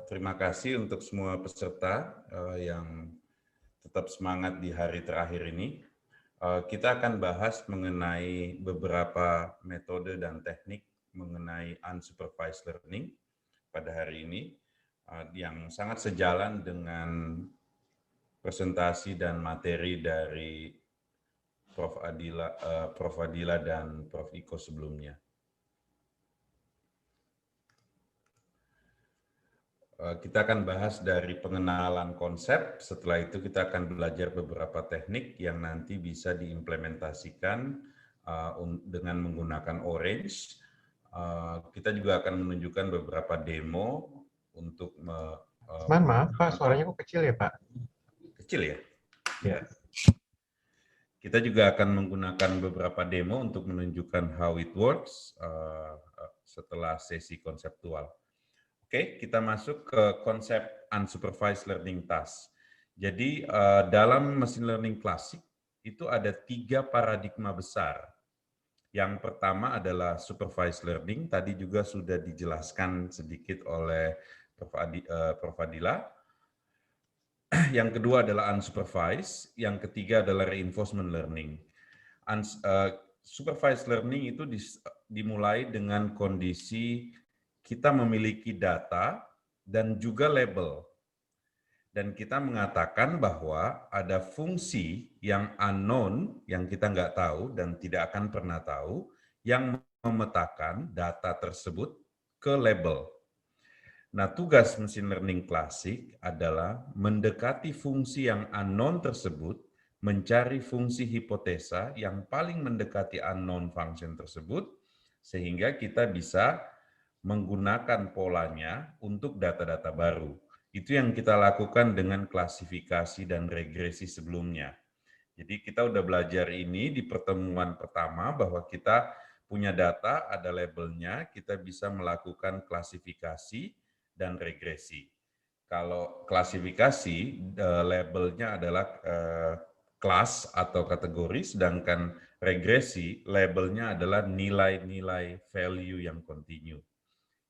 terima kasih untuk semua peserta yang tetap semangat di hari terakhir ini. Kita akan bahas mengenai beberapa metode dan teknik mengenai unsupervised learning pada hari ini yang sangat sejalan dengan presentasi dan materi dari Prof. Adila dan Prof. Iko sebelumnya. Kita akan bahas dari pengenalan konsep, setelah itu kita akan belajar beberapa teknik yang nanti bisa diimplementasikan dengan menggunakan Orange. Kita juga akan menunjukkan beberapa demo untuk maaf Pak, suaranya kok kecil ya Pak? Kecil ya? Ya. Kita juga akan menggunakan beberapa demo untuk menunjukkan how it works setelah sesi konseptual. Oke, kita masuk ke konsep unsupervised learning task. Jadi dalam machine learning klasik itu ada 3 paradigma besar. Yang pertama adalah supervised learning, tadi juga sudah dijelaskan sedikit oleh Prof. Adila. Yang kedua adalah unsupervised, yang ketiga adalah reinforcement learning. Supervised learning itu dimulai dengan kondisi kita memiliki data dan juga label. Dan kita mengatakan bahwa ada fungsi yang unknown, yang kita nggak tahu dan tidak akan pernah tahu, yang memetakan data tersebut ke label. Nah, tugas machine learning klasik adalah mendekati fungsi yang unknown tersebut, mencari fungsi hipotesa yang paling mendekati unknown function tersebut, sehingga kita bisa menggunakan polanya untuk data-data baru. Itu yang kita lakukan dengan klasifikasi dan regresi sebelumnya. Jadi kita udah belajar ini di pertemuan pertama bahwa kita punya data, ada labelnya, kita bisa melakukan klasifikasi dan regresi. Kalau klasifikasi, labelnya adalah kelas atau kategori, sedangkan regresi, labelnya adalah nilai-nilai value yang kontinu.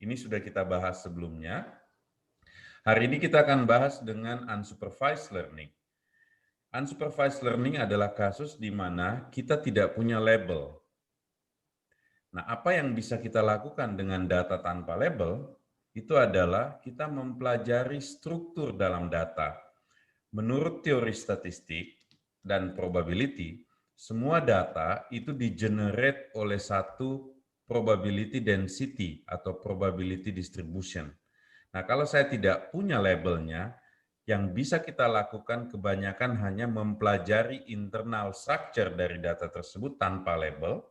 Ini sudah kita bahas sebelumnya. Hari ini kita akan bahas dengan unsupervised learning. Unsupervised learning adalah kasus di mana kita tidak punya label. Nah, apa yang bisa kita lakukan dengan data tanpa label? Itu adalah kita mempelajari struktur dalam data. Menurut teori statistik dan probability, semua data itu di-generate oleh satu probability density atau probability distribution. Nah, kalau saya tidak punya labelnya, yang bisa kita lakukan kebanyakan hanya mempelajari internal structure dari data tersebut tanpa label,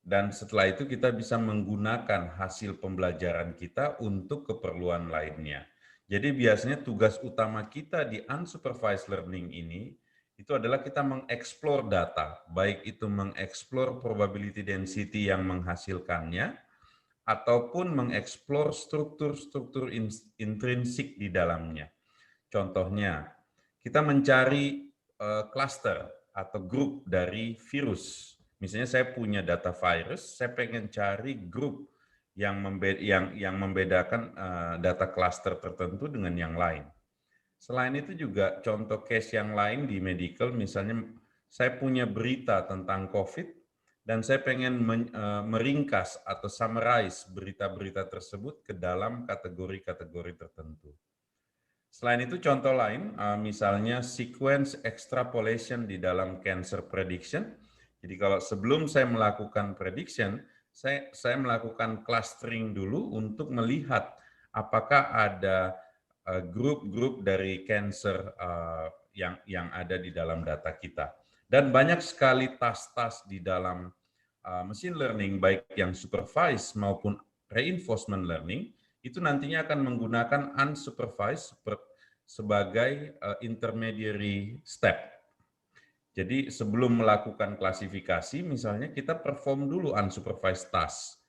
dan setelah itu kita bisa menggunakan hasil pembelajaran kita untuk keperluan lainnya. Jadi biasanya tugas utama kita di unsupervised learning ini itu adalah kita mengeksplor data, baik itu mengeksplor probability density yang menghasilkannya, ataupun mengeksplor struktur-struktur intrinsik di dalamnya. Contohnya, kita mencari cluster atau grup dari virus. Misalnya saya punya data virus, saya pengen cari grup yang membedakan data cluster tertentu dengan yang lain. Selain itu juga contoh case yang lain di medical, misalnya saya punya berita tentang COVID, dan saya pengen meringkas atau summarize berita-berita tersebut ke dalam kategori-kategori tertentu. Selain itu contoh lain, misalnya sequence extrapolation di dalam cancer prediction. Jadi kalau sebelum saya melakukan prediction, saya melakukan clustering dulu untuk melihat apakah ada grup-grup dari cancer yang ada di dalam data kita. Dan banyak sekali task-task di dalam machine learning, baik yang supervised maupun reinforcement learning, itu nantinya akan menggunakan unsupervised sebagai intermediary step. Jadi sebelum melakukan klasifikasi, misalnya kita perform dulu unsupervised task.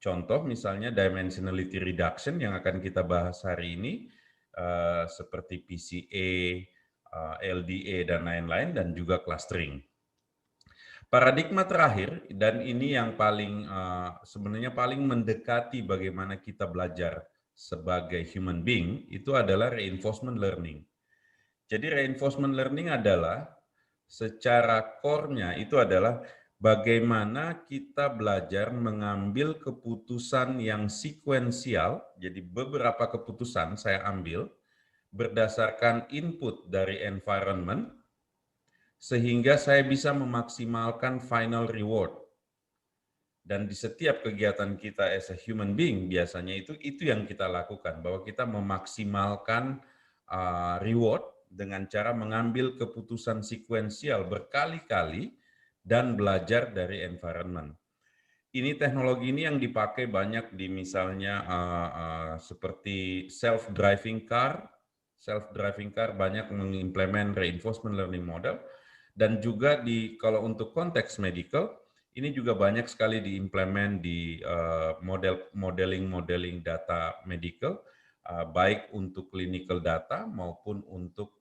Contoh misalnya dimensionality reduction yang akan kita bahas hari ini, seperti PCA, LDA, dan lain-lain, dan juga clustering. Paradigma terakhir, dan ini yang paling sebenarnya paling mendekati bagaimana kita belajar sebagai human being itu adalah reinforcement learning. Jadi reinforcement learning adalah secara core-nya itu adalah bagaimana kita belajar mengambil keputusan yang sekuensial. Jadi beberapa keputusan saya ambil berdasarkan input dari environment sehingga saya bisa memaksimalkan final reward. Dan di setiap kegiatan kita as a human being biasanya itu yang kita lakukan, bahwa kita memaksimalkan reward dengan cara mengambil keputusan sekuensial berkali-kali dan belajar dari environment. Ini teknologi ini yang dipakai banyak di misalnya seperti self-driving car. Self-driving car banyak mengimplement reinforcement learning model, dan juga kalau untuk konteks medical, ini juga banyak sekali diimplement di modeling data medical, baik untuk clinical data maupun untuk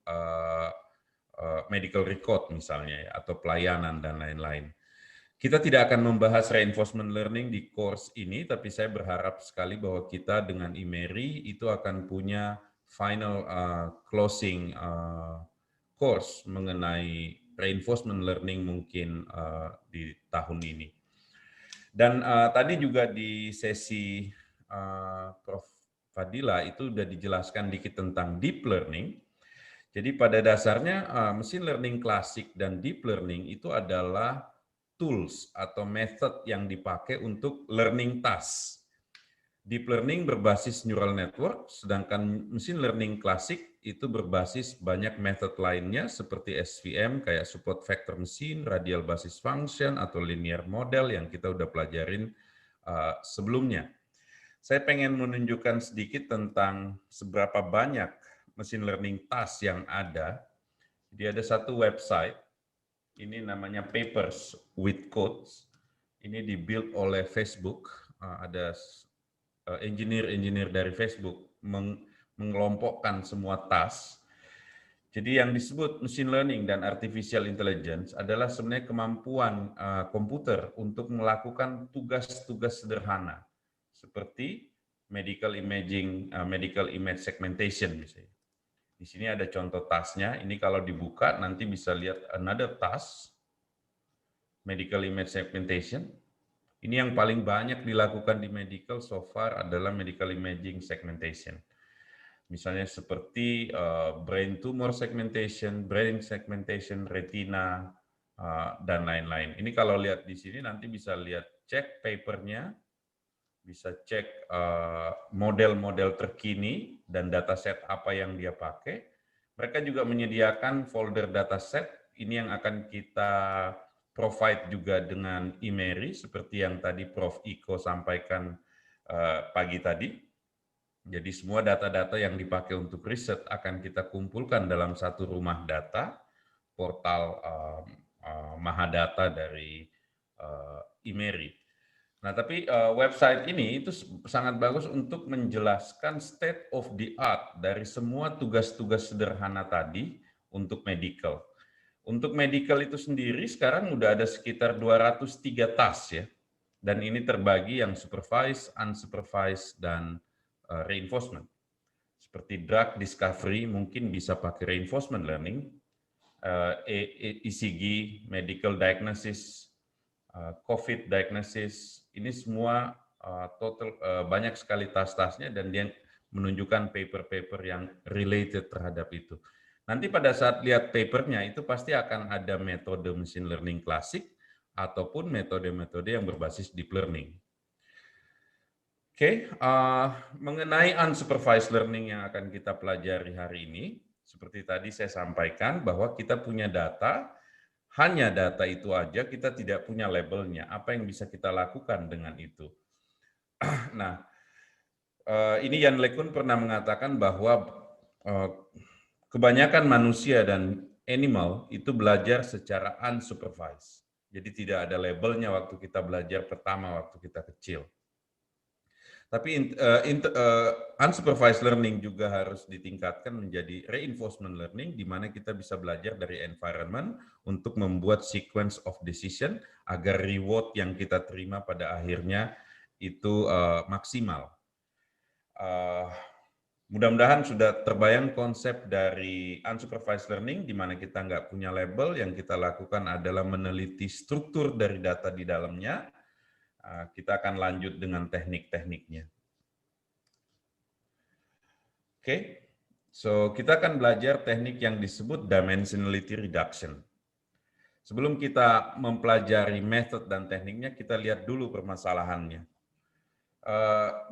medical record misalnya, atau pelayanan dan lain-lain. Kita tidak akan membahas reinforcement learning di course ini, tapi saya berharap sekali bahwa kita dengan IMERI itu akan punya final closing course mengenai reinforcement learning mungkin di tahun ini. Dan tadi juga di sesi Prof. Fadila itu sudah dijelaskan dikit tentang deep learning. Jadi pada dasarnya machine learning klasik dan deep learning itu adalah tools atau method yang dipakai untuk learning task. Deep learning berbasis neural network, sedangkan machine learning klasik itu berbasis banyak method lainnya seperti SVM, kayak support vector machine, radial basis function, atau linear model yang kita udah pelajarin sebelumnya. Saya pengen menunjukkan sedikit tentang seberapa banyak machine learning task yang ada. Jadi ada satu website, ini namanya Papers with Codes. Ini dibuild oleh Facebook. Ada engineer dari Facebook mengelompokkan semua task. Jadi yang disebut machine learning dan artificial intelligence adalah sebenarnya kemampuan komputer untuk melakukan tugas-tugas sederhana seperti medical imaging, medical image segmentation misalnya. Di sini ada contoh tasknya. Ini kalau dibuka nanti bisa lihat another task, medical image segmentation. Ini yang paling banyak dilakukan di medical so far adalah medical imaging segmentation. Misalnya seperti brain tumor segmentation, brain segmentation, retina, dan lain-lain. Ini kalau lihat di sini nanti bisa lihat cek papernya, bisa cek model-model terkini dan dataset apa yang dia pakai. Mereka juga menyediakan folder dataset, ini yang akan kita provide juga dengan IMERI, seperti yang tadi Prof. Iko sampaikan pagi tadi. Jadi semua data-data yang dipakai untuk riset akan kita kumpulkan dalam satu rumah data, portal Mahadata dari IMERI. Nah, tapi website ini itu sangat bagus untuk menjelaskan state of the art dari semua tugas-tugas sederhana tadi untuk medical. Untuk medical itu sendiri sekarang udah ada sekitar 203 task ya. Dan ini terbagi yang supervised, unsupervised, dan reinforcement. Seperti drug discovery mungkin bisa pakai reinforcement learning, ECG, medical diagnosis, COVID diagnosis, ini semua total banyak sekali tas-tasnya dan dia menunjukkan paper-paper yang related terhadap itu. Nanti pada saat lihat papernya itu pasti akan ada metode machine learning klasik ataupun metode-metode yang berbasis deep learning. Oke, mengenai unsupervised learning yang akan kita pelajari hari ini, seperti tadi saya sampaikan bahwa kita punya data, hanya data itu aja, kita tidak punya labelnya. Apa yang bisa kita lakukan dengan itu? Nah, ini Jan LeCun pernah mengatakan bahwa kebanyakan manusia dan animal itu belajar secara unsupervised. Jadi tidak ada labelnya waktu kita belajar pertama waktu kita kecil. Tapi unsupervised learning juga harus ditingkatkan menjadi reinforcement learning, di mana kita bisa belajar dari environment untuk membuat sequence of decision agar reward yang kita terima pada akhirnya itu maksimal. Mudah-mudahan sudah terbayang konsep dari unsupervised learning, di mana kita nggak punya label, yang kita lakukan adalah meneliti struktur dari data di dalamnya. Kita akan lanjut dengan teknik-tekniknya. Oke, so kita akan belajar teknik yang disebut dimensionality reduction. Sebelum kita mempelajari method dan tekniknya, kita lihat dulu permasalahannya.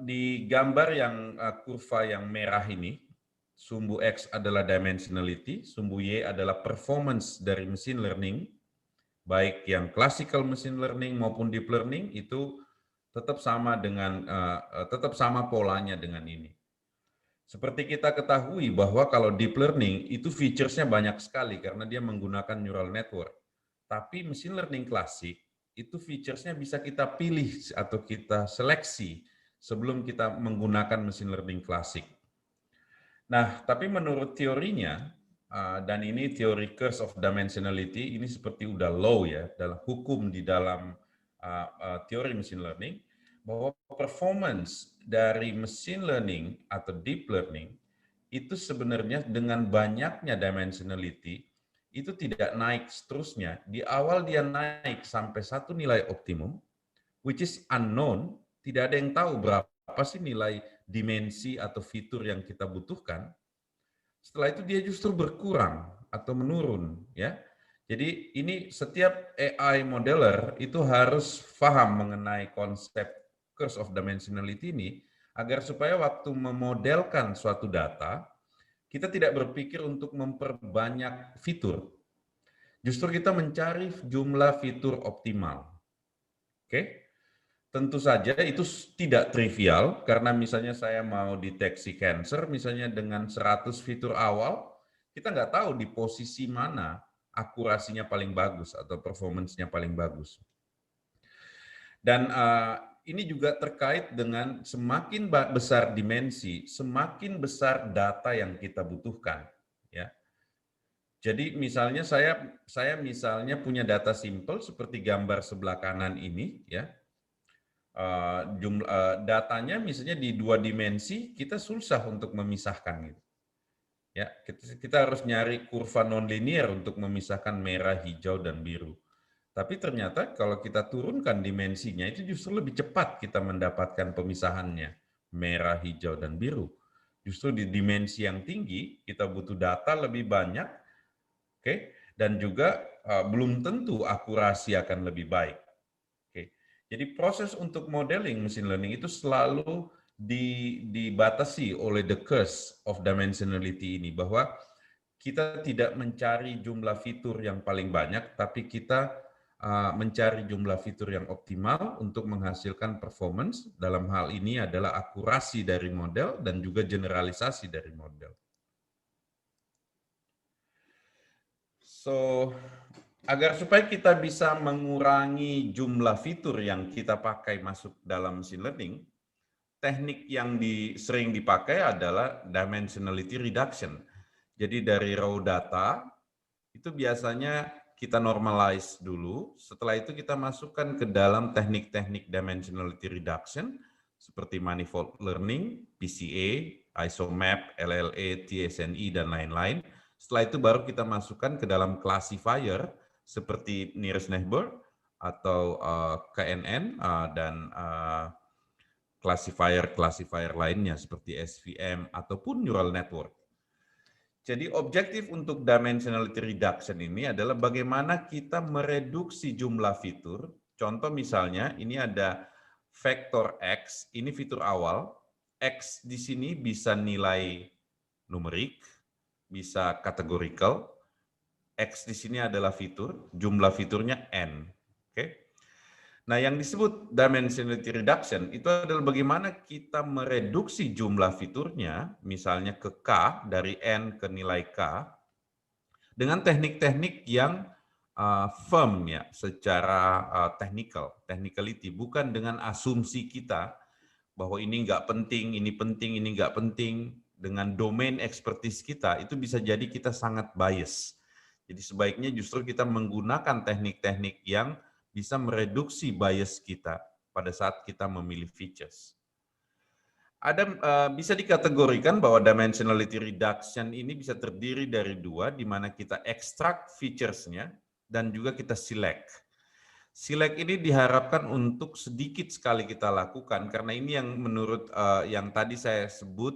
Di gambar yang kurva yang merah ini, sumbu X adalah dimensionality, sumbu Y adalah performance dari machine learning, baik yang classical machine learning maupun deep learning itu tetap sama dengan tetap sama polanya dengan ini. Seperti kita ketahui bahwa kalau deep learning itu features-nya banyak sekali karena dia menggunakan neural network. Tapi machine learning klasik itu features-nya bisa kita pilih atau kita seleksi sebelum kita menggunakan machine learning klasik. Nah, tapi menurut teorinya, dan ini teori curse of dimensionality, ini seperti udah law ya, dalam hukum di dalam teori machine learning, bahwa performance dari machine learning atau deep learning itu sebenarnya dengan banyaknya dimensionality, itu tidak naik seterusnya. Di awal dia naik sampai satu nilai optimum, which is unknown, tidak ada yang tahu berapa sih nilai dimensi atau fitur yang kita butuhkan. Setelah itu dia justru berkurang atau menurun, ya. Jadi ini setiap AI modeler itu harus paham mengenai konsep curse of dimensionality ini agar supaya waktu memodelkan suatu data kita tidak berpikir untuk memperbanyak fitur. Justru kita mencari jumlah fitur optimal. Oke? Tentu saja itu tidak trivial, karena misalnya saya mau deteksi cancer, misalnya dengan 100 fitur awal, kita nggak tahu di posisi mana akurasinya paling bagus atau performance-nya paling bagus. Dan ini juga terkait dengan semakin besar dimensi, semakin besar data yang kita butuhkan. Ya. Jadi misalnya saya misalnya punya data simple seperti gambar sebelah kanan ini, ya. Datanya misalnya di 2 dimensi kita susah untuk memisahkan gitu. Ya, kita harus nyari kurva nonlinear untuk memisahkan merah, hijau dan biru. Tapi ternyata kalau kita turunkan dimensinya itu justru lebih cepat kita mendapatkan pemisahannya merah, hijau dan biru. Justru di dimensi yang tinggi kita butuh data lebih banyak, oke, dan juga belum tentu akurasi akan lebih baik. Jadi proses untuk modeling machine learning itu selalu dibatasi oleh the curse of dimensionality ini, bahwa kita tidak mencari jumlah fitur yang paling banyak, tapi kita mencari jumlah fitur yang optimal untuk menghasilkan performance. Dalam hal ini adalah akurasi dari model dan juga generalisasi dari model. So, agar supaya kita bisa mengurangi jumlah fitur yang kita pakai masuk dalam machine learning, teknik yang sering dipakai adalah dimensionality reduction. Jadi dari raw data, itu biasanya kita normalize dulu, setelah itu kita masukkan ke dalam teknik-teknik dimensionality reduction, seperti manifold learning, PCA, ISOMAP, LLA, TSNE, dan lain-lain. Setelah itu baru kita masukkan ke dalam classifier, seperti nearest neighbor, atau KNN, dan classifier lainnya, seperti SVM, ataupun neural network. Jadi objektif untuk dimensionality reduction ini adalah bagaimana kita mereduksi jumlah fitur. Contoh misalnya, ini ada vektor X, ini fitur awal. X di sini bisa nilai numerik, bisa categorical. X di sini adalah fitur, jumlah fiturnya N. Oke. Nah, yang disebut dimensionality reduction itu adalah bagaimana kita mereduksi jumlah fiturnya, misalnya ke K, dari N ke nilai K, dengan teknik-teknik yang firm ya, secara technicality, bukan dengan asumsi kita bahwa ini nggak penting, ini penting, ini nggak penting. Dengan domain expertise kita, itu bisa jadi kita sangat bias. Jadi sebaiknya justru kita menggunakan teknik-teknik yang bisa mereduksi bias kita pada saat kita memilih features. Bisa dikategorikan bahwa dimensionality reduction ini bisa terdiri dari dua, di mana kita extract features-nya dan juga kita select. Select ini diharapkan untuk sedikit sekali kita lakukan, karena ini yang menurut yang tadi saya sebut,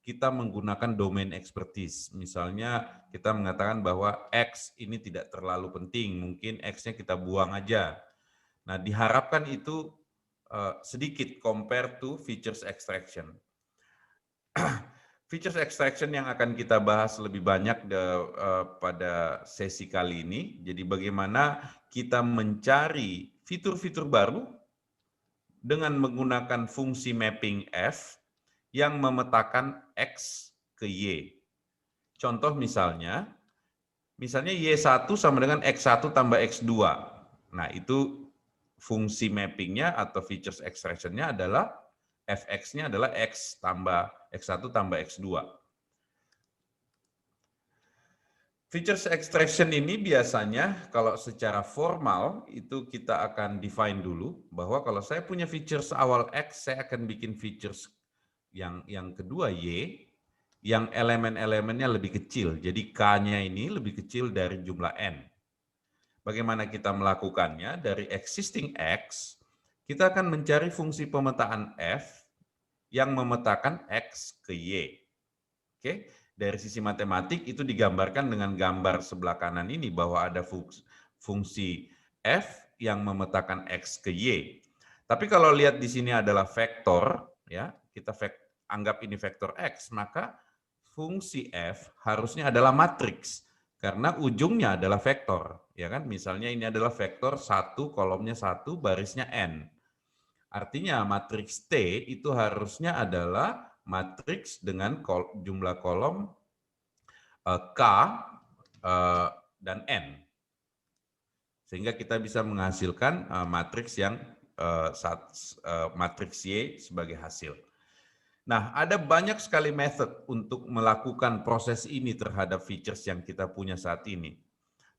kita menggunakan domain expertise. Misalnya kita mengatakan bahwa X ini tidak terlalu penting, mungkin X-nya kita buang aja. Nah, diharapkan itu sedikit compare to features extraction. Features extraction yang akan kita bahas lebih banyak pada sesi kali ini. Jadi bagaimana kita mencari fitur-fitur baru dengan menggunakan fungsi mapping F yang memetakan X ke Y. Contoh misalnya Y1 sama dengan X1 tambah X2. Nah, itu fungsi mappingnya atau features extraction-nya adalah fx-nya adalah X1 tambah X2. Features extraction ini biasanya kalau secara formal itu kita akan define dulu bahwa kalau saya punya features awal X, saya akan bikin features yang kedua Y, yang elemen-elemennya lebih kecil. Jadi K-nya ini lebih kecil dari jumlah N. Bagaimana kita melakukannya? Dari existing X, kita akan mencari fungsi pemetaan F yang memetakan X ke Y. Oke, dari sisi matematik itu digambarkan dengan gambar sebelah kanan ini bahwa ada fungsi F yang memetakan X ke Y. Tapi kalau lihat di sini adalah vektor, ya, kita anggap ini vektor X, maka fungsi F harusnya adalah matriks karena ujungnya adalah vektor, ya kan? Misalnya ini adalah vektor 1, kolomnya 1, barisnya N. Artinya matriks T itu harusnya adalah matriks dengan jumlah kolom K dan N. Sehingga kita bisa menghasilkan matriks yang matriks Y sebagai hasil. Nah, ada banyak sekali method untuk melakukan proses ini terhadap features yang kita punya saat ini.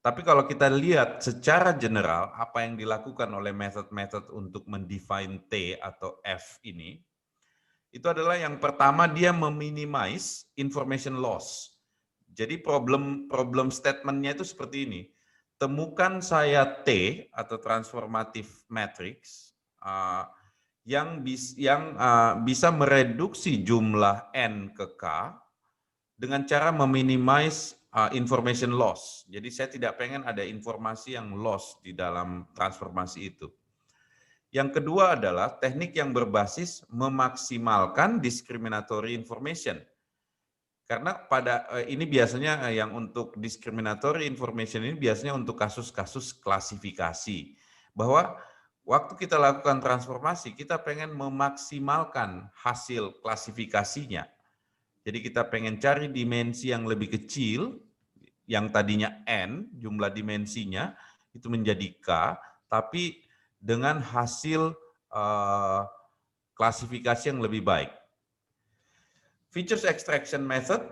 Tapi kalau kita lihat secara general, apa yang dilakukan oleh method-method untuk mendefine T atau F ini, itu adalah yang pertama dia meminimize information loss. Jadi problem statement-nya itu seperti ini. Temukan saya T atau transformative matrix yang bisa mereduksi jumlah N ke K dengan cara meminimize information loss. Jadi saya tidak pengen ada informasi yang loss di dalam transformasi itu. Yang kedua adalah teknik yang berbasis memaksimalkan discriminatory information. Karena ini biasanya yang untuk discriminatory information ini biasanya untuk kasus-kasus klasifikasi. Bahwa waktu kita lakukan transformasi, kita pengen memaksimalkan hasil klasifikasinya. Jadi kita pengen cari dimensi yang lebih kecil, yang tadinya N, jumlah dimensinya, itu menjadi K, tapi dengan hasil klasifikasi yang lebih baik. Features extraction method,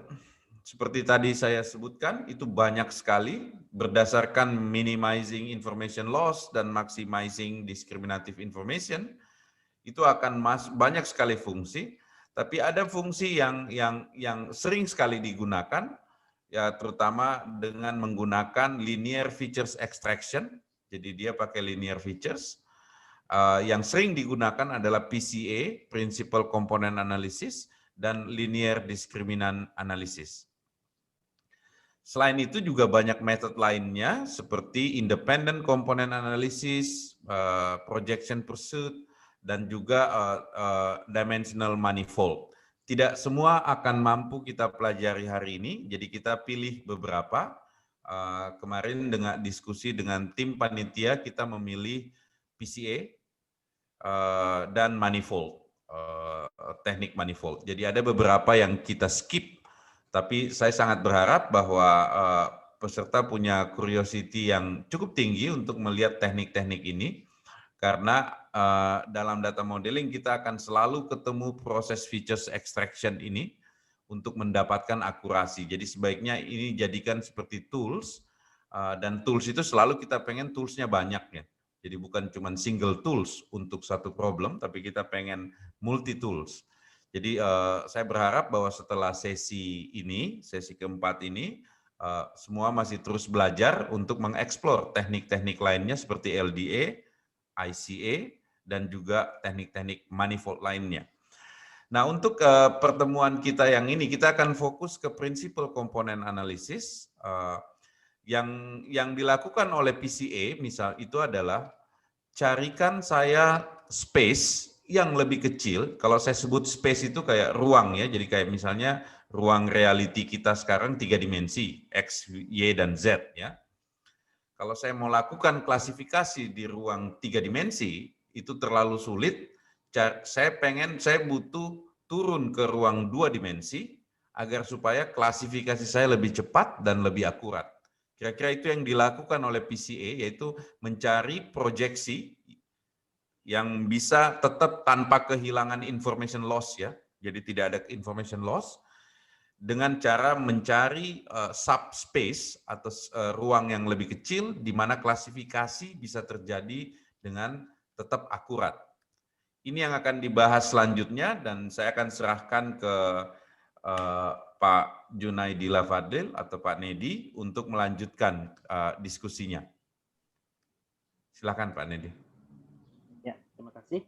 seperti tadi saya sebutkan, itu banyak sekali berdasarkan minimizing information loss dan maximizing discriminative information. Itu akan banyak sekali fungsi, tapi ada fungsi yang sering sekali digunakan, ya terutama dengan menggunakan linear features extraction. Jadi dia pakai linear features. Yang sering digunakan adalah PCA, Principal Component Analysis, dan Linear Discriminant Analysis. Selain itu juga banyak metode lainnya seperti Independent Component Analysis, Projection Pursuit, dan juga Dimensional Manifold. Tidak semua akan mampu kita pelajari hari ini, jadi kita pilih beberapa. Kemarin dengan diskusi dengan tim panitia kita memilih PCA dan manifold, teknik manifold. Jadi ada beberapa yang kita skip, tapi saya sangat berharap bahwa peserta punya curiosity yang cukup tinggi untuk melihat teknik-teknik ini, karena dalam data modeling kita akan selalu ketemu proses features extraction ini untuk mendapatkan akurasi. Jadi sebaiknya ini jadikan seperti tools, dan tools itu selalu kita pengen toolsnya banyak ya. Jadi bukan cuma single tools untuk satu problem, tapi kita pengen multi tools. Jadi saya berharap bahwa setelah sesi ini, sesi keempat ini, semua masih terus belajar untuk mengeksplor teknik-teknik lainnya seperti LDA, ICA, dan juga teknik-teknik manifold lainnya. Nah, untuk pertemuan kita yang ini, kita akan fokus ke prinsipal komponen analisis. Yang dilakukan oleh PCA, misal itu adalah carikan saya space yang lebih kecil. Kalau saya sebut space itu kayak ruang ya, jadi kayak misalnya ruang reality kita sekarang 3 dimensi, X, Y, dan Z ya. Kalau saya mau lakukan klasifikasi di ruang 3 dimensi, itu terlalu sulit. Saya butuh turun ke ruang 2 dimensi, agar supaya klasifikasi saya lebih cepat dan lebih akurat. Kira-kira itu yang dilakukan oleh PCA, yaitu mencari proyeksi yang bisa tetap tanpa kehilangan information loss ya. Jadi tidak ada information loss dengan cara mencari subspace atau ruang yang lebih kecil di mana klasifikasi bisa terjadi dengan tetap akurat. Ini yang akan dibahas selanjutnya dan saya akan serahkan ke Pak Junaidi Lafadil atau Pak Nedi untuk melanjutkan diskusinya. Silakan Pak Nedi. Ya, terima kasih.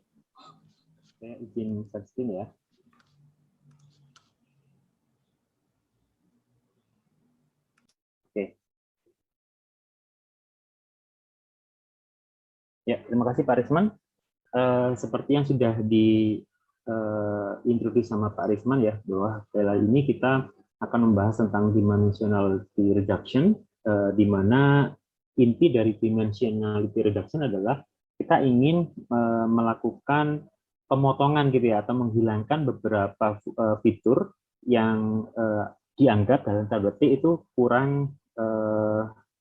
Saya izin share screen ya. Oke. Ya, terima kasih Pak Risman. Seperti yang sudah diintroduksi sama Pak Risman ya, bahwa kali ini kita akan membahas tentang dimensionality reduction, di mana inti dari dimensionality reduction adalah kita ingin melakukan pemotongan gitu ya, atau menghilangkan beberapa fitur yang dianggap dalam tanda petik itu kurang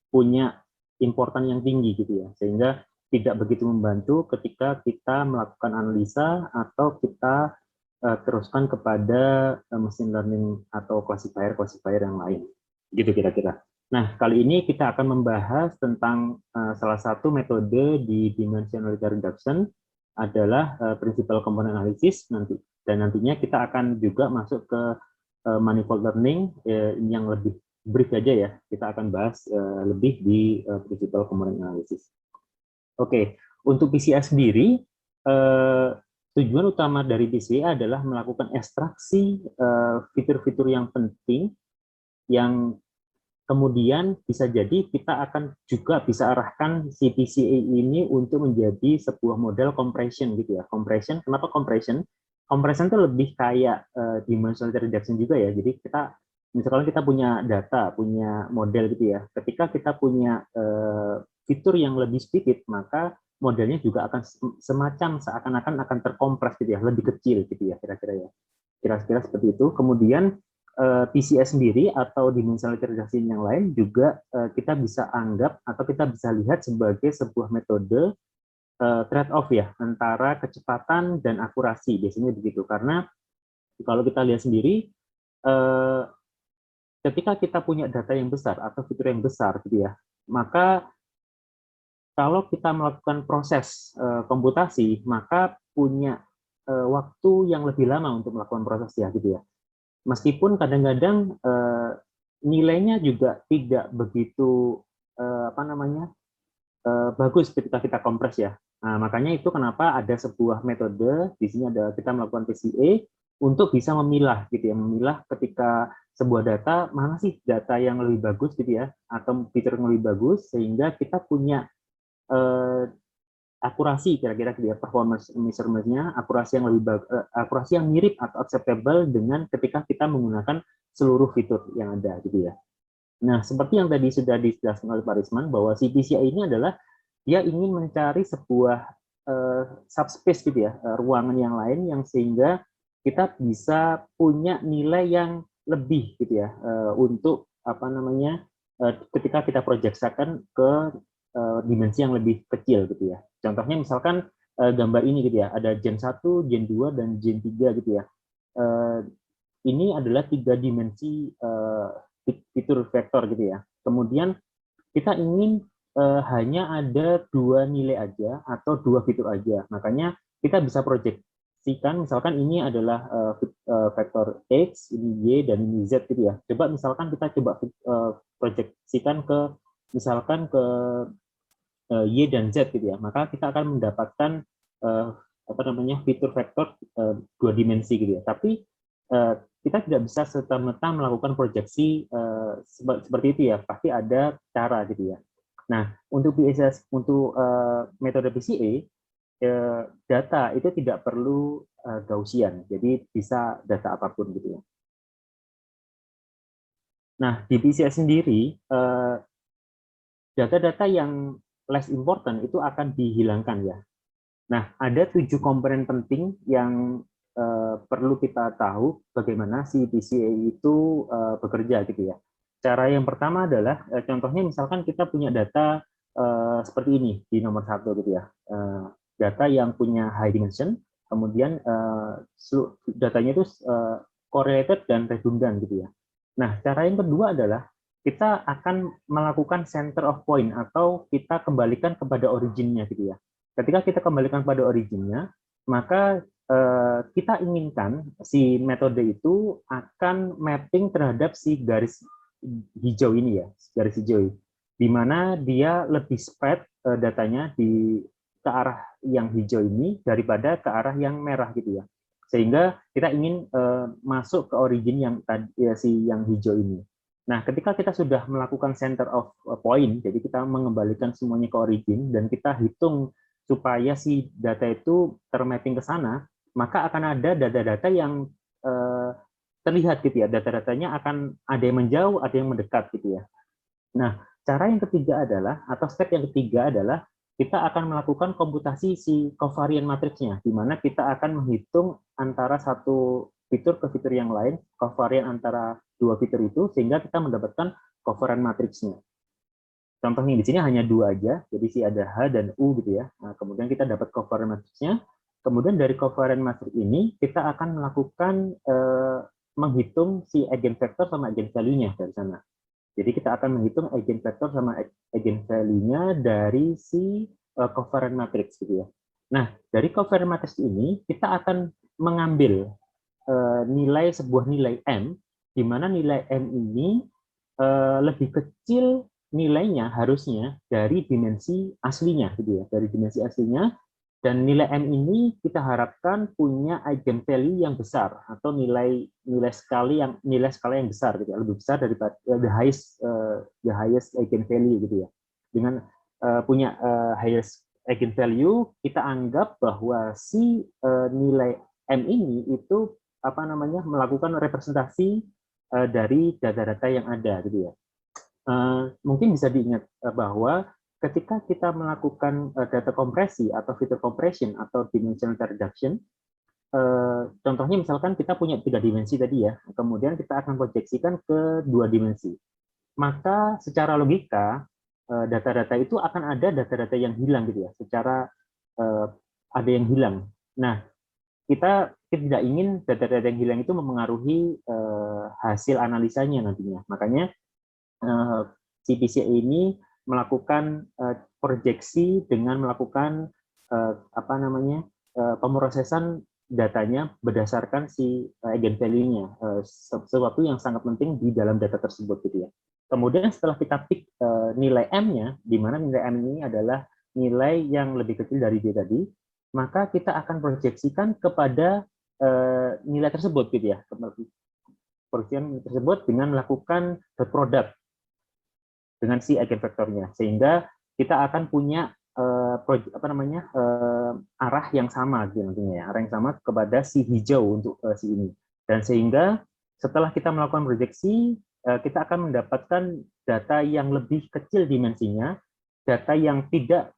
punya important yang tinggi gitu ya, sehingga tidak begitu membantu ketika kita melakukan analisa atau kita teruskan kepada machine learning atau classifier yang lain, gitu kira-kira. Nah, kali ini kita akan membahas tentang salah satu metode di dimensionality reduction adalah principal component analysis nanti, dan nantinya kita akan juga masuk ke manifold learning yang lebih brief aja ya. Kita akan bahas lebih di principal component analysis. Oke, untuk PCA sendiri, tujuan utama dari PCA adalah melakukan ekstraksi fitur-fitur yang penting, yang kemudian bisa jadi kita akan juga bisa arahkan si PCA ini untuk menjadi sebuah model compression gitu ya. Compression, kenapa compression? Compression itu lebih kayak dimensionality reduction juga ya. Jadi kita, misalkan kita punya data, punya model gitu ya. Ketika kita punya fitur yang lebih sedikit, maka modelnya juga akan semacam seakan-akan akan terkompres gitu ya, lebih kecil gitu ya, kira-kira ya. Kira-kira seperti itu. Kemudian PCA sendiri atau dimensionality reduction yang lain juga kita bisa anggap atau kita bisa lihat sebagai sebuah metode trade-off ya, antara kecepatan dan akurasi, biasanya begitu. Karena kalau kita lihat sendiri, ketika kita punya data yang besar atau fitur yang besar gitu ya, maka kalau kita melakukan proses komputasi, maka punya waktu yang lebih lama untuk melakukan proses ya gitu ya. Meskipun kadang-kadang nilainya juga tidak begitu bagus ketika kita kompres ya. Nah, makanya itu kenapa ada sebuah metode di sini, ada kita melakukan PCA untuk bisa memilah gitu ya, memilah ketika sebuah data mana sih data yang lebih bagus gitu ya, atau fitur yang lebih bagus, sehingga kita punya akurasi kira-kira performance measurement-nya, akurasi yang lebih akurasi yang mirip atau acceptable dengan ketika kita menggunakan seluruh fitur yang ada gitu ya. Nah, seperti yang tadi sudah dijelaskan oleh Pak Risman, bahwa si PCA ini adalah dia ingin mencari sebuah subspace gitu ya, ruangan yang lain yang sehingga kita bisa punya nilai yang lebih gitu ya, untuk ketika kita proyeksikan ke dimensi yang lebih kecil gitu ya. Contohnya misalkan gambar ini gitu ya, ada Gen 1, Gen 2, dan Gen 3 gitu ya. Ini adalah 3 dimensi fitur vektor gitu ya. Kemudian kita ingin hanya ada 2 nilai aja atau 2 fitur aja. Makanya kita bisa proyeksi proyeksikan, misalkan ini adalah vektor X, ini Y, dan ini Z gitu ya. Coba misalkan kita coba proyeksikan ke misalkan ke Y dan Z gitu ya, maka kita akan mendapatkan apa namanya fitur vektor dua dimensi gitu ya. Tapi kita tidak bisa serta-merta melakukan proyeksi seperti itu ya, pasti ada cara gitu ya. Nah, untuk metode PCA, data itu tidak perlu Gaussian, jadi bisa data apapun gitu ya. Nah, di PCA sendiri, data-data yang less important itu akan dihilangkan ya. Nah, ada 7 komponen penting yang perlu kita tahu bagaimana si PCA itu bekerja gitu ya. Cara yang pertama adalah contohnya misalkan kita punya data seperti ini di nomor 1 gitu ya. Data yang punya high dimension, kemudian datanya itu correlated dan redundant gitu ya. Nah, cara yang kedua adalah kita akan melakukan center of point atau kita kembalikan kepada originnya gitu ya. Ketika kita kembalikan pada originnya, maka kita inginkan si metode itu akan mapping terhadap si garis hijau ini ya, garis hijau, di mana dia lebih spread datanya ke arah yang hijau ini daripada ke arah yang merah gitu ya. Sehingga kita ingin masuk ke origin yang si yang hijau ini. Nah, ketika kita sudah melakukan center of point, jadi kita mengembalikan semuanya ke origin dan kita hitung supaya si data itu termapping ke sana, maka akan ada data-data yang terlihat gitu ya. Data-datanya akan ada yang menjauh, ada yang mendekat gitu ya. Nah, cara yang ketiga adalah, atau step yang ketiga adalah, kita akan melakukan komputasi si covariant matriksnya, di mana kita akan menghitung antara satu fitur ke fitur yang lain, covariant antara dua fitur itu, sehingga kita mendapatkan covariant matriksnya. Contohnya di sini hanya 2 aja, jadi si ada H dan U gitu ya. Nah, kemudian kita dapat covariant matriksnya. Kemudian dari covariant matrix ini kita akan melakukan menghitung si eigenvector sama eigenvalue-nya dari sana. Jadi kita akan menghitung eigenvector sama eigenvalue-nya dari si covariant matrix gitu ya. Nah, dari covariant matrix ini kita akan mengambil sebuah nilai M, di mana nilai M ini lebih kecil nilainya harusnya dari dimensi aslinya gitu ya, dari dimensi aslinya. Dan nilai M ini kita harapkan punya eigenvalue yang besar atau nilai skala yang besar gitu ya, lebih besar daripada the highest eigenvalue gitu ya. Dengan punya highest eigenvalue, kita anggap bahwa si nilai M ini itu melakukan representasi dari data-data yang ada gitu ya. Mungkin bisa diingat bahwa ketika kita melakukan data kompresi atau fitur compression atau dimensional reduction, contohnya misalkan kita punya 3 dimensi tadi ya, kemudian kita akan proyeksikan ke 2 dimensi. Maka secara logika data-data itu akan ada data-data yang hilang gitu ya, secara ada yang hilang. Nah, kita tidak ingin data-data yang hilang itu memengaruhi hasil analisanya nantinya. Makanya CPCA ini melakukan proyeksi dengan melakukan pemrosesan datanya berdasarkan si eigenvalue-nya, sesuatu yang sangat penting di dalam data tersebut gitu ya. Kemudian setelah kita pick nilai M-nya, di mana nilai M ini adalah nilai yang lebih kecil dari dia tadi, maka kita akan proyeksikan kepada nilai tersebut gitu ya. Proyeksikan tersebut dengan melakukan dot product dengan si eigenvektornya, sehingga kita akan punya arah yang sama gitu nantinya ya, arah yang sama kepada si hijau untuk si ini. Dan sehingga setelah kita melakukan proyeksi, kita akan mendapatkan data yang lebih kecil dimensinya, data yang tidak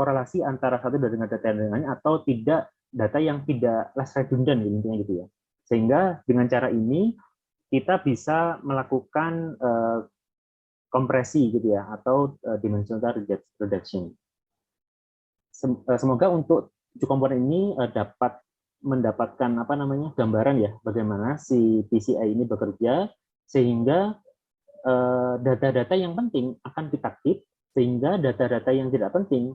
korelasi antara satu dengan data yang lain, atau tidak data yang tidak less redundant intinya gitu ya. Sehingga dengan cara ini kita bisa melakukan kompresi gitu ya, atau dimensional reduction. Semoga untuk 7 komponen ini dapat mendapatkan gambaran ya bagaimana si PCA ini bekerja, sehingga data-data yang penting akan kita keep, sehingga data-data yang tidak penting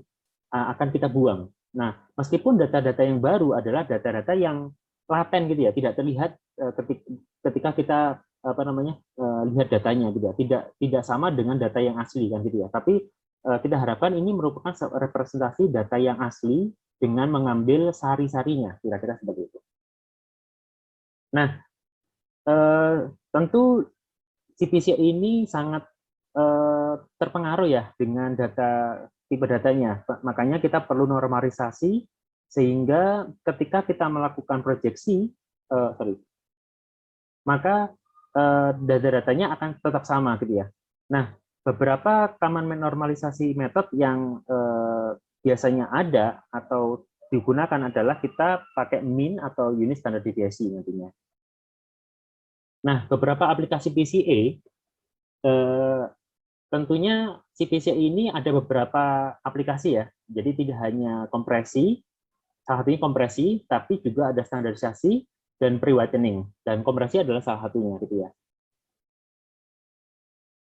akan kita buang. Nah, meskipun data-data yang baru adalah data-data yang laten gitu ya, tidak terlihat ketika kita lihat datanya gitu ya, tidak sama dengan data yang asli kan gitu ya. Tapi kita harapkan ini merupakan representasi data yang asli dengan mengambil sari-sarinya, kira-kira seperti itu. Nah, tentu CPC ini sangat terpengaruh ya dengan tipe datanya. Makanya kita perlu normalisasi sehingga ketika kita melakukan proyeksi, maka data-datanya akan tetap sama gitu ya. Nah, beberapa common normalisasi method yang biasanya ada atau digunakan adalah kita pakai mean atau unit standard deviation nantinya. Nah, beberapa aplikasi PCA tentunya si PCA ini ada beberapa aplikasi ya. Jadi tidak hanya kompresi, salah satunya kompresi, tapi juga ada standarisasi dan pre-whitening. Dan kompresi adalah salah satunya gitu ya.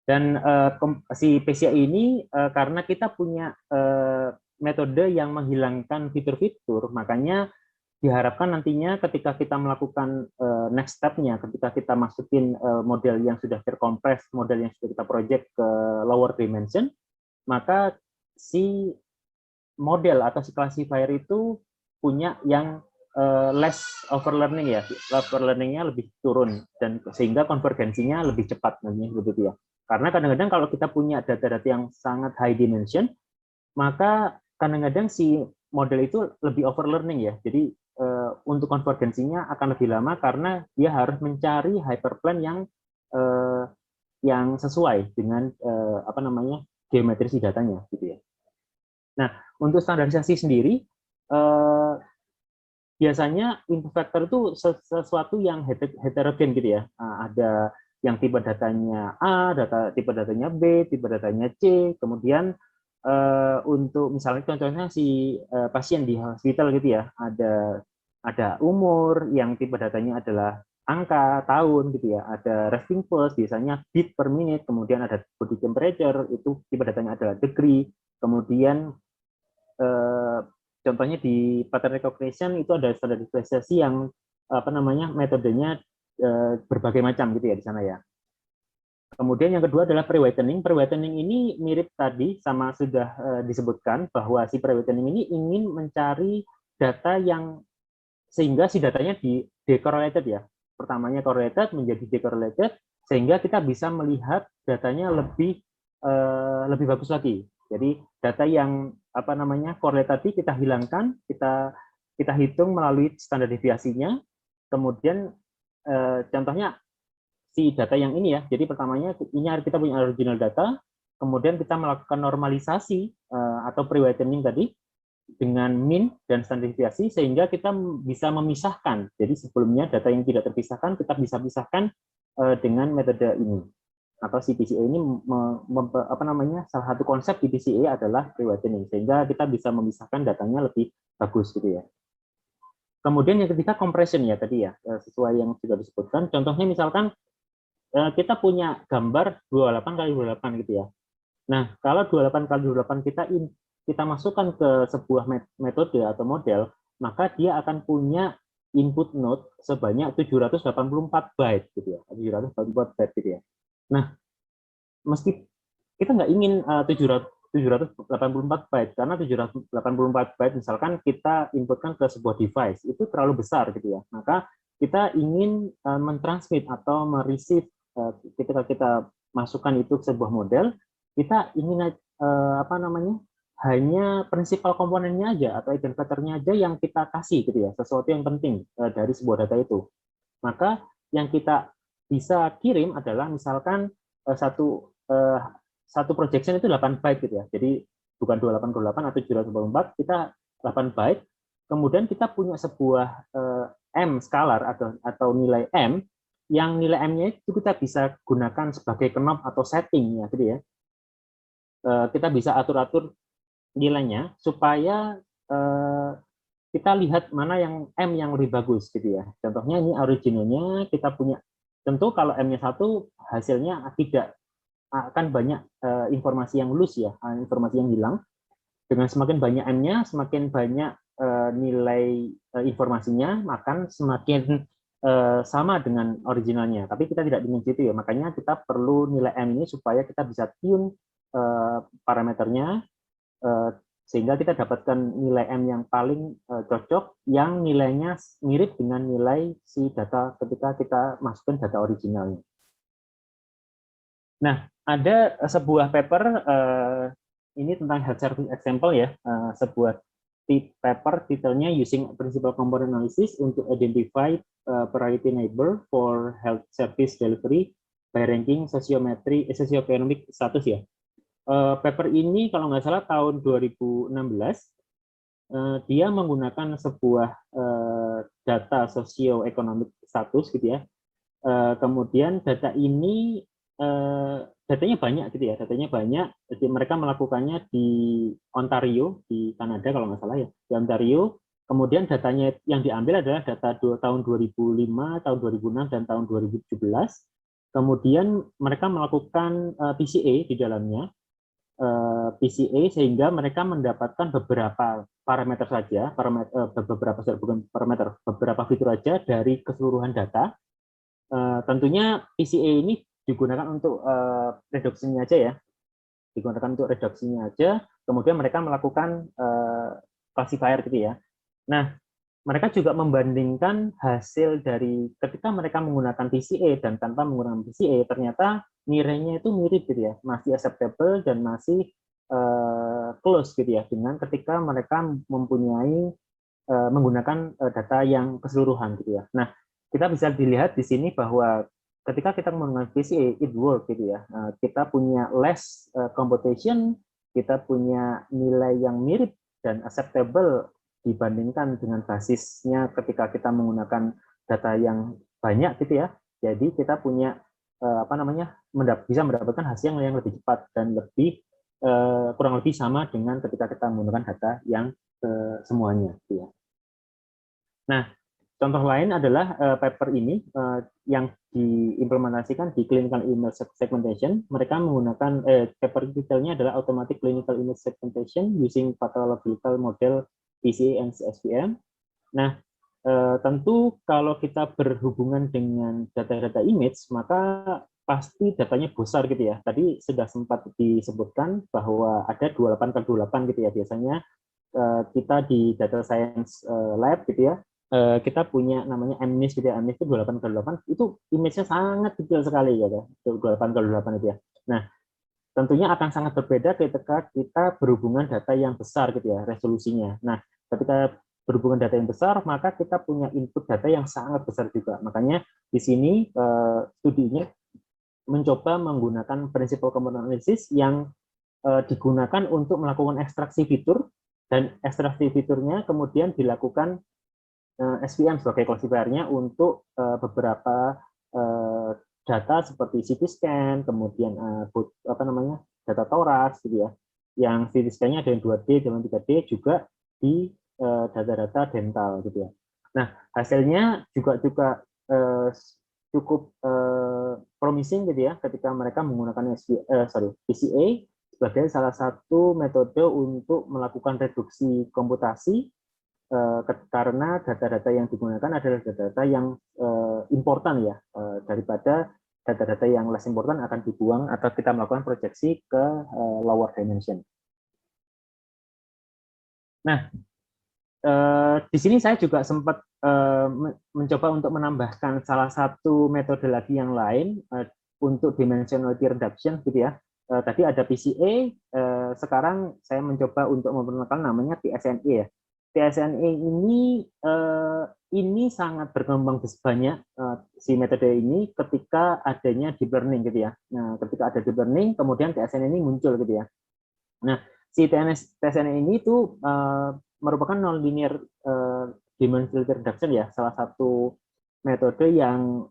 Dan si PCA ini karena kita punya metode yang menghilangkan fitur-fitur, makanya diharapkan nantinya ketika kita melakukan next step-nya, ketika kita masukin model yang sudah terkompres, model yang sudah kita project ke lower dimension, maka si model atau si classifier itu punya yang less overlearning ya, overlearning-nya lebih turun dan sehingga konvergensinya lebih cepat nantinya begitu ya. Karena kadang-kadang kalau kita punya data-data yang sangat high dimension, maka kadang-kadang si model itu lebih overlearning ya. Jadi untuk konvergensinya akan lebih lama karena dia harus mencari hyperplane yang sesuai dengan geometri datanya gitu ya. Nah, untuk standarisasi sendiri biasanya input factor itu sesuatu yang heterogen gitu ya. Ada yang tipe datanya A, tipe datanya B, tipe datanya C, kemudian untuk misalnya contohnya si pasien di hospital gitu ya, ada umur yang tipe datanya adalah angka, tahun gitu ya, ada resting pulse biasanya beat per minute, kemudian ada body temperature itu tipe datanya adalah degree, kemudian contohnya di pattern recognition itu ada standarisasi yang metodenya berbagai macam gitu ya di sana ya. Kemudian yang kedua adalah pre-whitening. Pre-whitening ini mirip tadi sama sudah disebutkan bahwa si pre-whitening ini ingin mencari data yang sehingga si datanya di decorrelated ya. Pertamanya correlated menjadi decorrelated sehingga kita bisa melihat datanya lebih bagus lagi. Jadi data yang correlate tadi kita hilangkan, kita hitung melalui standar deviasinya. Kemudian contohnya si data yang ini ya. Jadi pertamanya ini kita punya original data, kemudian kita melakukan normalisasi atau pre-whitening tadi dengan mean dan standar deviasi sehingga kita bisa memisahkan. Jadi sebelumnya data yang tidak terpisahkan kita bisa pisahkan dengan metode ini. Atau si PCA ini salah satu konsep di PCA adalah pre-whitening sehingga kita bisa memisahkan datanya lebih bagus gitu ya. Kemudian yang ketiga compression ya tadi ya, sesuai yang sudah disebutkan. Contohnya misalkan kita punya gambar 28x28 gitu ya. Nah, kalau 28x28 kita masukkan ke sebuah metode atau model, maka dia akan punya input node sebanyak 784 byte gitu ya. 784 byte gitu ya. Nah, meski kita nggak ingin 784 byte karena 784 byte misalkan kita inputkan ke sebuah device itu terlalu besar gitu ya. Maka kita ingin mentransmit atau mereceive ketika kita masukkan itu ke sebuah model, kita ingin hanya prinsipal komponennya aja atau identifier-nya aja yang kita kasih gitu ya, sesuatu yang penting dari sebuah data itu. Maka yang kita bisa kirim adalah misalkan satu projection itu 8 byte gitu ya. Jadi bukan 28 atau 724, kita 8 byte. Kemudian kita punya sebuah M scalar atau nilai M yang nilai M-nya itu kita bisa gunakan sebagai knob atau setting ya gitu ya. Kita bisa atur-atur nilainya supaya kita lihat mana yang M yang lebih bagus gitu ya. Contohnya ini originalnya kita punya, tentu kalau M-nya 1 hasilnya tidak akan banyak informasi yang loose ya, informasi yang hilang. dengan semakin banyak M-nya, semakin banyak nilai informasinya, maka semakin sama dengan originalnya. Tapi kita tidak ingin gitu ya, makanya kita perlu nilai M ini supaya kita bisa tune parameternya, sehingga kita dapatkan nilai M yang paling cocok, yang nilainya mirip dengan nilai si data ketika kita masukkan data originalnya. Nah, ada sebuah paper ini tentang health service example ya, sebuah paper titelnya Using Principal Component Analysis untuk Identify Priority Neighbor for Health Service Delivery by Ranking Socioeconomic Status ya. Paper ini kalau nggak salah tahun 2016, dia menggunakan sebuah data sosioeconomic status gitu ya. Kemudian data ini datanya banyak gitu ya, datanya banyak. Jadi mereka melakukannya di Ontario, di Kanada kalau nggak salah ya, di Ontario. Kemudian datanya yang diambil adalah data tahun 2005, tahun 2006, dan tahun 2017. Kemudian mereka melakukan PCA di dalamnya, PCA, sehingga mereka mendapatkan beberapa parameter saja, beberapa fitur saja dari keseluruhan data. Tentunya PCA ini digunakan untuk reduksinya aja ya, digunakan untuk reduksinya aja. Kemudian mereka melakukan classifier gitu ya. Nah, mereka juga membandingkan hasil dari ketika mereka menggunakan PCA dan tanpa menggunakan PCA, ternyata nilainya itu mirip gitu ya, masih acceptable dan masih close gitu ya, dengan ketika mereka mempunyai menggunakan data yang keseluruhan gitu ya. Nah, kita bisa dilihat di sini bahwa ketika kita menggunakan PCA, it work gitu ya. Kita punya less computation, kita punya nilai yang mirip dan acceptable dibandingkan dengan basisnya ketika kita menggunakan data yang banyak gitu ya. Jadi kita punya bisa mendapatkan hasil yang lebih cepat dan lebih kurang lebih sama dengan ketika kita menggunakan data yang semuanya gitu ya. Nah, contoh lain adalah paper ini yang diimplementasikan di clinical image segmentation. Mereka menggunakan paper detailnya adalah automatic clinical image segmentation using pathological model PCA and SPM. Nah, tentu kalau kita berhubungan dengan data-data image, maka pasti datanya besar gitu ya. Tadi sudah sempat disebutkan bahwa ada 28x28 gitu ya. Biasanya kita di data science lab gitu ya, kita punya namanya MNIST gitu ya. MNIST itu 28x8, itu image-nya sangat kecil sekali gitu, 28x8 itu ya. Nah, tentunya akan sangat berbeda ketika kita berhubungan data yang besar gitu ya, resolusinya. Nah, ketika berhubungan data yang besar, maka kita punya input data yang sangat besar juga. Makanya di sini studinya mencoba menggunakan principal component analysis yang digunakan untuk melakukan ekstraksi fitur, dan ekstraksi fiturnya kemudian dilakukan SPM sebagai classifier-nya untuk beberapa data seperti CT scan, kemudian data toraks gitu ya. Yang CT scan-nya ada yang 2D, dan 3D juga di data-data dental gitu ya. Nah, hasilnya juga cukup promising gitu ya, ketika mereka menggunakan PCA sebagai salah satu metode untuk melakukan reduksi komputasi, karena data-data yang digunakan adalah data-data yang important ya, daripada data-data yang less important akan dibuang atau kita melakukan proyeksi ke lower dimension. Nah, di sini saya juga sempat mencoba untuk menambahkan salah satu metode lagi yang lain untuk dimensionality reduction gitu ya. Tadi ada PCA, sekarang saya mencoba untuk memperkenalkan namanya TSNE ya. TSNE ini sangat berkembang banyak si metode ini ketika adanya deep learning gitu ya. Nah, ketika ada deep learning, kemudian TSNE ini muncul gitu ya. Nah, si TSNE ini itu merupakan nonlinear dimensionality reduction ya, salah satu metode yang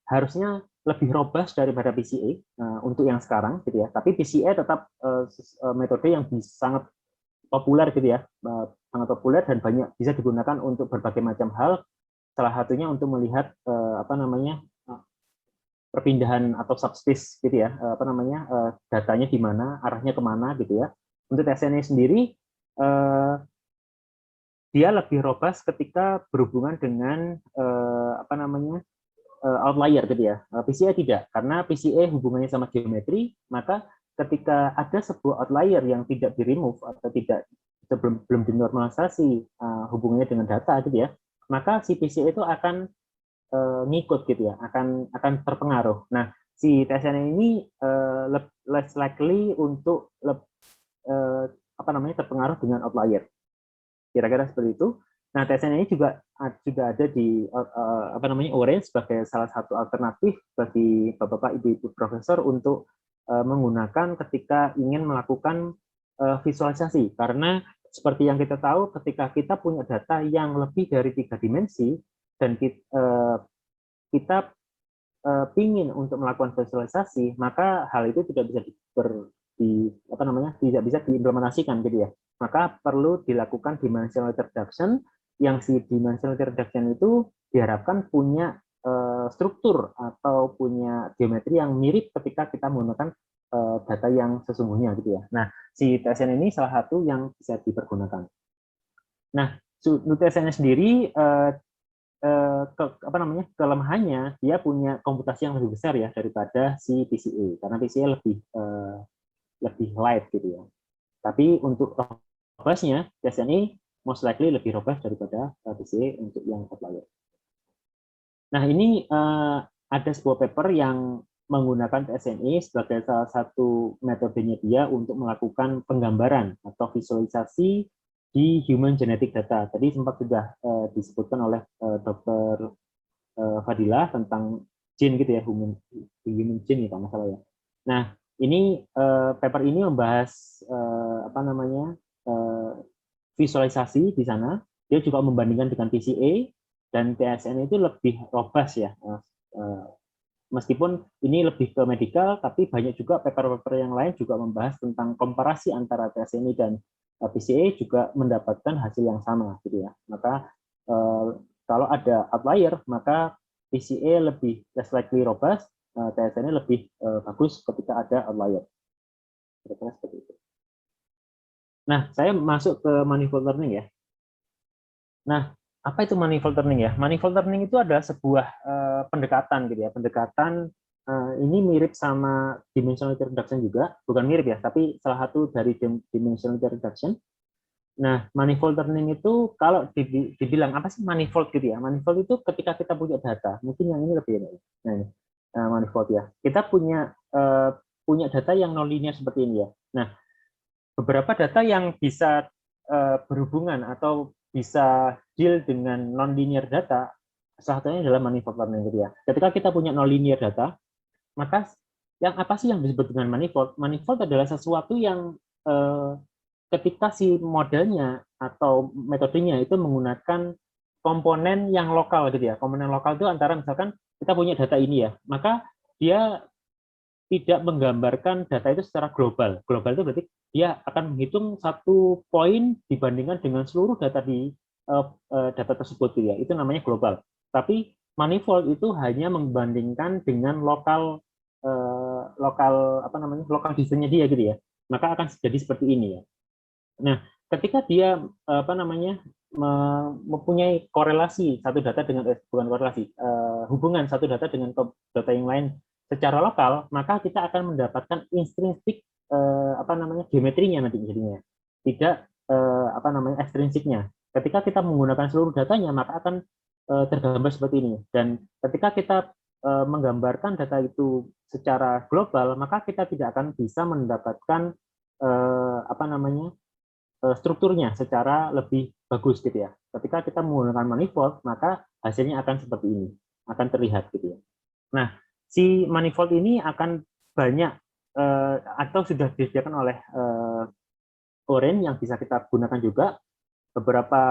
harusnya lebih robust daripada PCA untuk yang sekarang gitu ya. Tapi PCA tetap metode yang sangat populer gitu ya, sangat populer dan banyak bisa digunakan untuk berbagai macam hal. Salah satunya untuk melihat perpindahan atau subspace gitu ya, datanya di mana, arahnya kemana gitu ya. Untuk TSNI sendiri, dia lebih robust ketika berhubungan dengan apa namanya outlier gitu ya. PCA tidak, karena PCA hubungannya sama geometri, maka ketika ada sebuah outlier yang tidak di remove atau tidak belum dinormalisasi hubungannya dengan data gitu ya, maka si PCA itu akan ngikut gitu ya, akan terpengaruh. Nah, si TSN ini less likely untuk apa namanya terpengaruh dengan outlier. Kira-kira seperti itu. Nah, TSN ini juga ada di apa namanya Orange sebagai salah satu alternatif bagi bapak-bapak, ibu-ibu profesor untuk menggunakan ketika ingin melakukan visualisasi. Karena seperti yang kita tahu, ketika kita punya data yang lebih dari 3 dimensi dan kita pingin untuk melakukan visualisasi, maka hal itu tidak bisa tidak bisa diimplementasikan gitu ya. Maka perlu dilakukan dimensionality reduction, yang si dimensionality reduction itu diharapkan punya struktur atau punya geometri yang mirip ketika kita menggunakan data yang sesungguhnya gitu ya. Nah, si TSN ini salah satu yang bisa dipergunakan. Nah, untuk TSN sendiri kelemahannya dia punya komputasi yang lebih besar ya daripada si PCA, karena PCA lebih light gitu ya. Tapi untuk robustnya TSNI most likely lebih robust daripada PCA untuk yang outlier. Nah, ini ada sebuah paper yang menggunakan TSNI sebagai salah satu metodenya dia untuk melakukan penggambaran atau visualisasi di human genetic data. Tadi sempat sudah disebutkan oleh Dr. Fadila tentang gene gitu ya, human gene kalau nggak salah ya. Nah, ini paper ini membahas apa namanya visualisasi di sana. Dia juga membandingkan dengan PCA dan TSN itu lebih robust ya. Meskipun ini lebih ke medical, tapi banyak juga paper-paper yang lain juga membahas tentang komparasi antara TSNI dan PCA juga mendapatkan hasil yang sama gitu ya. Maka kalau ada outlier, maka PCA lebih less likely robust, TSNI lebih bagus ketika ada outlier. Kira-kira seperti itu. Nah, saya masuk ke manifold learning ya. Nah, apa itu manifold learning ya? Manifold learning itu adalah sebuah pendekatan gitu ya. Pendekatan ini mirip sama dimensionality reduction juga, bukan mirip ya, tapi salah satu dari dimensionality reduction. Nah, manifold learning itu kalau dibilang apa sih manifold gitu ya? Manifold itu ketika kita punya data, mungkin yang ini lebih enak. Nah, ini manifold ya. Kita punya data yang nonlinear seperti ini ya. Nah, beberapa data yang bisa berhubungan atau bisa deal dengan nonlinear data, salah satunya adalah manifold learning gitu ya. Ketika kita punya nonlinear data, maka yang apa sih yang disebut dengan manifold? Manifold adalah sesuatu yang ketika si modelnya atau metodenya itu menggunakan komponen yang lokal gitu ya. Komponen lokal itu antara misalkan kita punya data ini ya, maka dia tidak menggambarkan data itu secara global. Global itu berarti dia akan menghitung satu poin dibandingkan dengan seluruh data di data tersebut gitu ya. Itu namanya global. Tapi manifold itu hanya membandingkan dengan lokal lokal desainnya dia gitu ya. Maka akan jadi seperti ini ya. Nah, ketika dia mempunyai korelasi satu data dengan bukan korelasi, hubungan satu data dengan data yang lain secara lokal, maka kita akan mendapatkan intrinsik geometrinya nanti jadinya, tidak ekstrinsiknya. Ketika kita menggunakan seluruh datanya, maka akan tergambar seperti ini. Dan ketika kita menggambarkan data itu secara global, maka kita tidak akan bisa mendapatkan strukturnya secara lebih bagus gitu ya. Ketika kita menggunakan manifold, maka hasilnya akan seperti ini, akan terlihat gitu ya. Nah, si manifold ini akan banyak atau sudah disediakan oleh Orange yang bisa kita gunakan juga. Beberapa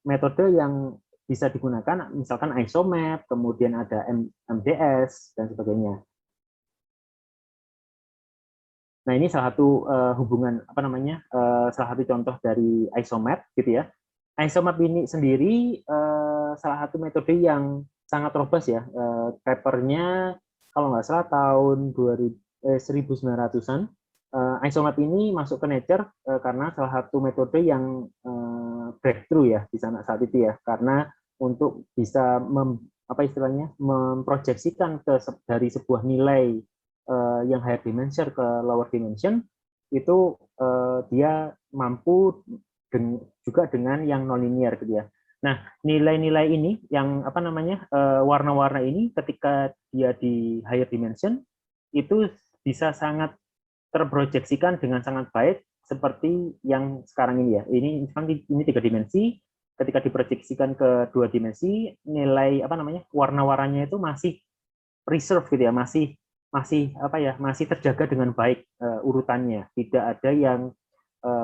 metode yang bisa digunakan, misalkan isomap, kemudian ada MDS dan sebagainya. Nah, ini salah satu hubungan salah satu contoh dari isomap gitu ya. Isomap ini sendiri salah satu metode yang sangat robust ya. Papernya kalau nggak salah tahun 1900-an isomap ini masuk ke Nature karena salah satu metode yang breakthrough ya di sana saat itu ya, karena untuk bisa memproyeksikan dari sebuah nilai yang higher dimension ke lower dimension itu dia mampu juga dengan yang nonlinear gitu ya. Nah, nilai-nilai ini yang warna-warna ini ketika dia di higher dimension itu bisa sangat terproyeksikan dengan sangat baik seperti yang sekarang ini ya. Ini 3 dimensi, ketika diproyeksikan ke 2 dimensi, nilai warna-warnanya itu masih preserve gitu ya, masih terjaga dengan baik urutannya. Tidak ada yang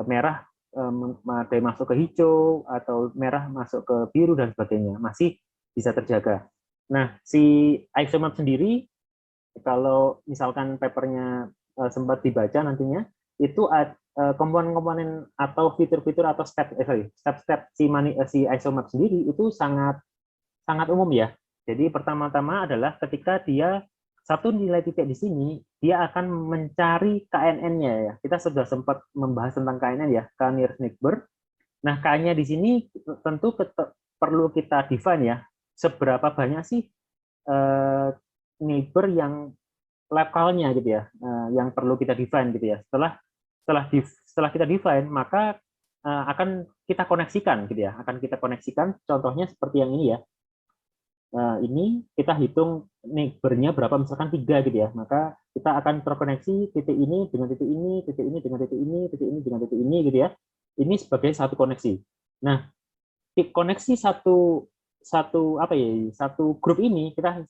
merah ada yang masuk ke hijau atau merah masuk ke biru dan sebagainya, masih bisa terjaga. Nah, si isomap sendiri kalau misalkan papernya sempat dibaca nantinya, itu komponen-komponen atau fitur-fitur atau step-step si isomap sendiri itu sangat umum ya. Jadi pertama-tama adalah ketika dia satu nilai titik di sini, dia akan mencari KNN-nya ya. Kita sudah sempat membahas tentang KNN ya, K-nearest neighbor. Nah, K-nya di sini tentu perlu kita define ya, seberapa banyak sih neighbor yang lokalnya gitu ya, yang perlu kita define gitu ya. Setelah kita define, maka akan kita koneksikan gitu ya, contohnya seperti yang ini ya. Ini kita hitung neighbor-nya berapa, misalkan 3 gitu ya, maka kita akan terkoneksi titik ini dengan titik ini, titik ini dengan titik ini, titik ini dengan titik ini gitu ya. Ini sebagai satu koneksi. Nah, koneksi satu grup ini kita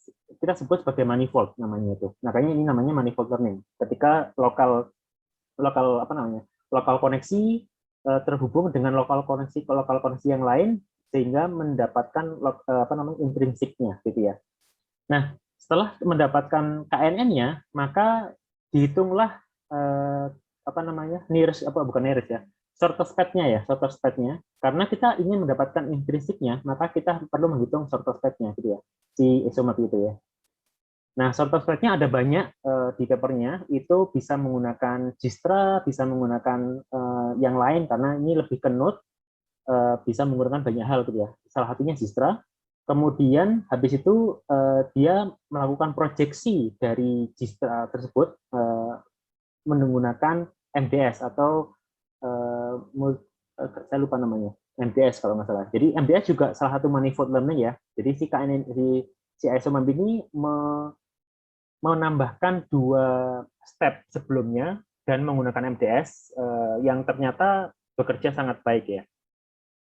sebut sebagai manifold namanya itu. Makanya ini namanya manifold learning. Ketika lokal koneksi terhubung dengan lokal koneksi yang lain sehingga mendapatkan intrinsiknya gitu ya. Nah, setelah mendapatkan KNN-nya, maka dihitunglah shortest path-nya karena kita ingin mendapatkan intrinsiknya, maka kita perlu menghitung shortest path-nya gitu ya, si isomap itu ya. Nah, shortest path-nya ada banyak di papernya, itu bisa menggunakan Dijkstra, bisa menggunakan yang lain karena ini lebih ke node, bisa menggunakan banyak hal gitu ya. Salah satunya Dijkstra. Kemudian habis itu dia melakukan proyeksi dari Dijkstra tersebut menggunakan MDS atau saya lupa namanya, MDS kalau nggak salah. Jadi MDS juga salah satu manifold learning ya. Jadi si isomap ini menambahkan 2 step sebelumnya dan menggunakan MDS yang ternyata bekerja sangat baik ya.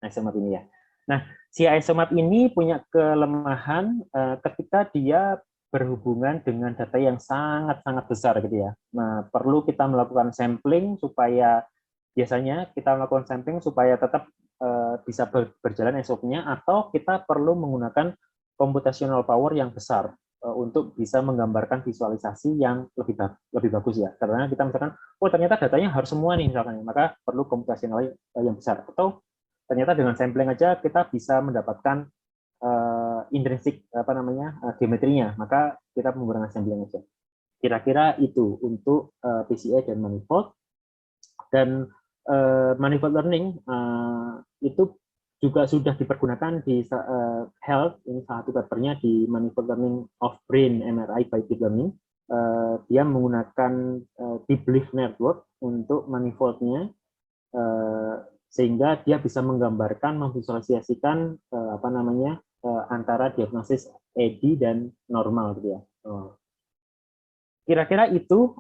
Isomap ini ya. Nah, si isomap ini punya kelemahan ketika dia berhubungan dengan data yang sangat-sangat besar gitu ya. Nah, perlu kita melakukan sampling supaya tetap bisa berjalan SOP-nya, atau kita perlu menggunakan computational power yang besar untuk bisa menggambarkan visualisasi yang lebih bagus ya. Karena kita misalkan, ternyata datanya harus semua nih misalkan, maka perlu computational yang besar. Atau ternyata dengan sampling aja kita bisa mendapatkan intrinsik geometrinya, maka kita menggunakan sampling aja. Kira-kira itu untuk PCA dan manifold. Dan manifold learning itu juga sudah dipergunakan di health, ini salah satu papernya di manifold learning of brain MRI by deep learning. Dia menggunakan deep leaf network untuk manifoldnya, sehingga dia bisa menggambarkan, memvisualisasikan antara diagnosis ED dan normal gitu ya. Kira-kira itu